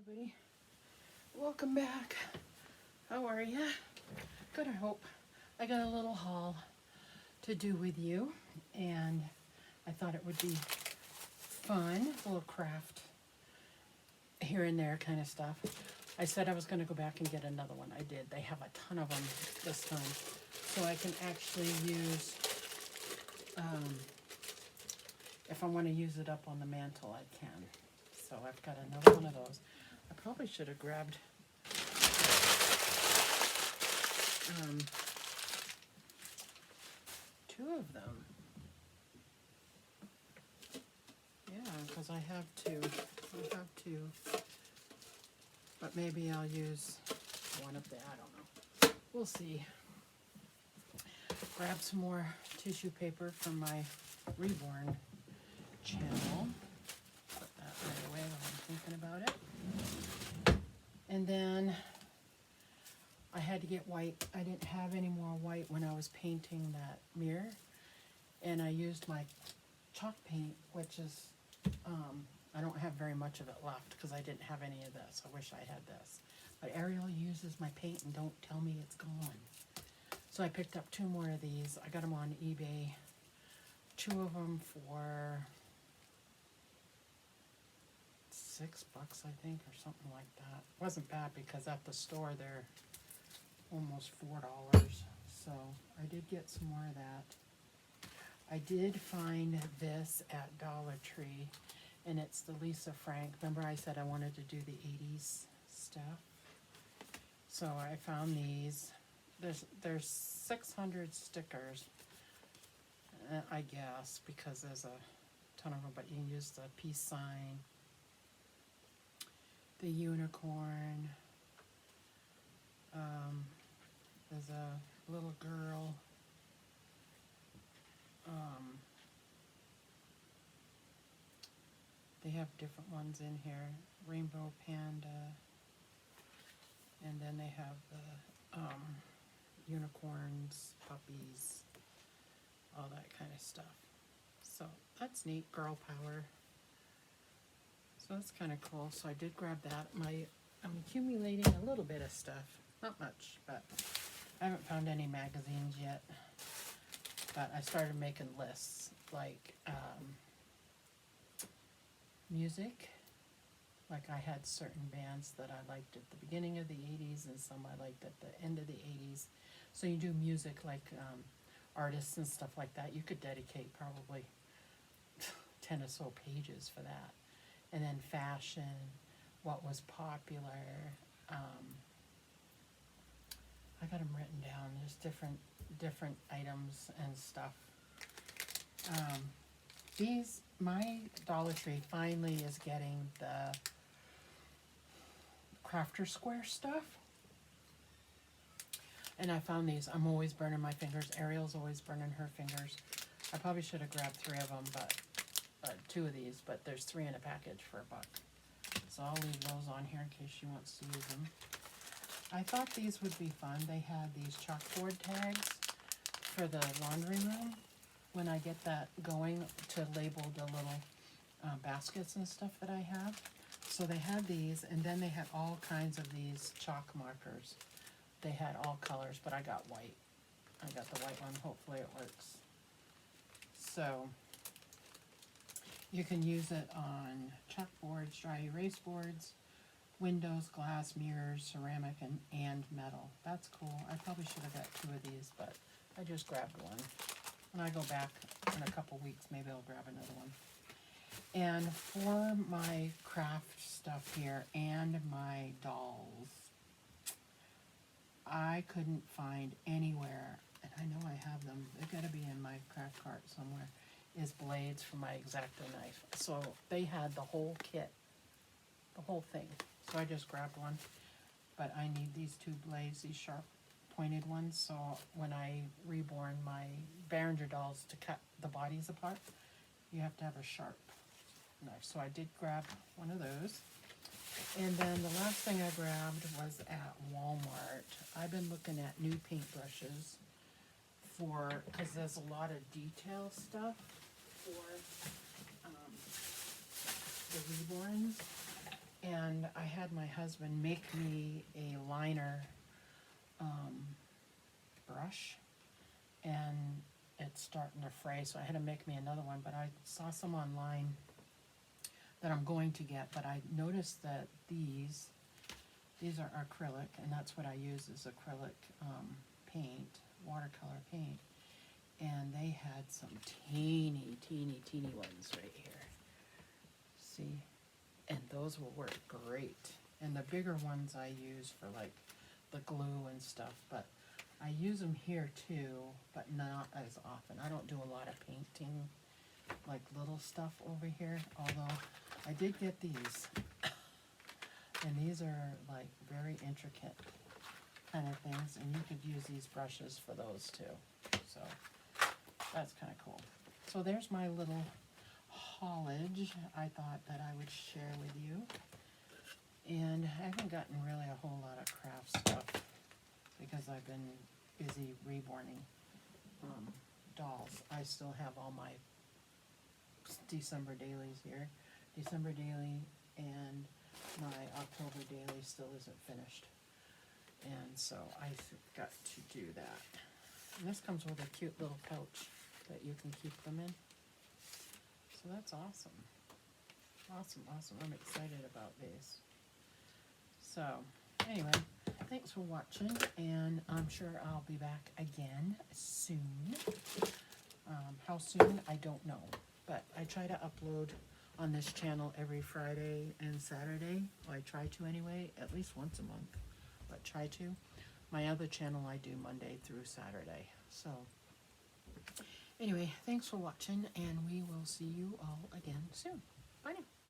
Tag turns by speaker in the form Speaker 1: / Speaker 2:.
Speaker 1: Everybody, welcome back. How are you? Good, I hope. I got a little haul to do with you, and I thought it would be fun, a little craft here and there kind of stuff. I said I was going to go back and get another one. I did. They have a ton of them this time, so I can actually use, if I want to use it up on the mantle, I can. So I've got another one of those. I probably should have grabbed two of them. Yeah, because I have two. But maybe I'll use one of the, I don't know. We'll see. Grab some more tissue paper from my Reborn channel. Put that right away while I'm thinking about it. And then I had to get white. I didn't have any more white when I was painting that mirror. And I used my chalk paint, which is, I don't have very much of it left because I didn't have any of this. I wish I had this. But Ariel uses my paint and don't tell me it's gone. So I picked up two more of these. I got them on eBay. Two of them for $6, I think, or something like that. Wasn't bad because at the store they're almost $4. So I did get some more of that. I did find this at Dollar Tree, and it's the Lisa Frank. Remember I said I wanted to do the 80s stuff? So I found these. There's 600 stickers, I guess, because there's a ton of them, but you can use the peace sign, the unicorn, there's a little girl, they have different ones in here, rainbow panda, and then they have the unicorns, puppies, all that kind of stuff. So that's neat, girl power. So that's kind of cool. So I did grab that. I'm accumulating a little bit of stuff. Not much, but I haven't found any magazines yet. But I started making lists, like music. Like I had certain bands that I liked at the beginning of the 80s and some I liked at the end of the 80s. So you do music like artists and stuff like that. You could dedicate probably 10 or so pages for that. And then fashion, what was popular. I got them written down. There's different items and stuff. My Dollar Tree finally is getting the Crafter Square stuff. And I found these. I'm always burning my fingers. Ariel's always burning her fingers. I probably should have grabbed 3 of them, but two of these, but there's 3 in a package for $1. So I'll leave those on here in case she wants to use them. I thought these would be fun. They had these chalkboard tags for the laundry room when I get that going to label the little baskets and stuff that I have. So they had these, and then they had all kinds of these chalk markers. They had all colors, but I got white. I got the white one. Hopefully it works. So you can use it on chalkboards, dry erase boards, windows, glass, mirrors, ceramic, and metal. That's cool. I probably should have got 2 of these, but I just grabbed one. When I go back in a couple weeks, maybe I'll grab another one. And for my craft stuff here and my dolls, I couldn't find anywhere, and I know I have them, they've got to be in my craft cart somewhere, is blades for my X-Acto knife. So they had the whole kit, the whole thing. So I just grabbed one, but I need these 2 blades, these sharp pointed ones, so when I reborn my Behringer dolls to cut the bodies apart, you have to have a sharp knife. So I did grab one of those. And then the last thing I grabbed was at Walmart. I've been looking at new paintbrushes because there's a lot of detail stuff for the reborns. And and I had my husband make me a liner brush, and it's starting to fray, so I had to make me another one, but I saw some online that I'm going to get, but I noticed that these are acrylic, and that's what I use is acrylic paint, watercolor paint, and they had some teeny ones right here. See? And those will work great. And the bigger ones I use for like the glue and stuff, but I use them here too, but not as often. I don't do a lot of painting, like little stuff over here, although I did get these. And these are like very intricate kind of things, and you could use these brushes for those too. So that's kind of cool. So there's my little haulage I thought that I would share with you. And I haven't gotten really a whole lot of craft stuff because I've been busy reborning dolls. I still have all my December dailies here. December daily and my October daily still isn't finished. And so I got to do that. And this comes with a cute little pouch that you can keep them in. So that's awesome. Awesome. I'm excited about these. So, anyway, thanks for watching, and I'm sure I'll be back again soon. How soon, I don't know. But I try to upload on this channel every Friday and Saturday. Well, I try to anyway, at least once a month. But try to. My other channel I do Monday through Saturday. So, anyway, thanks for watching, and we will see you all again soon. Bye now.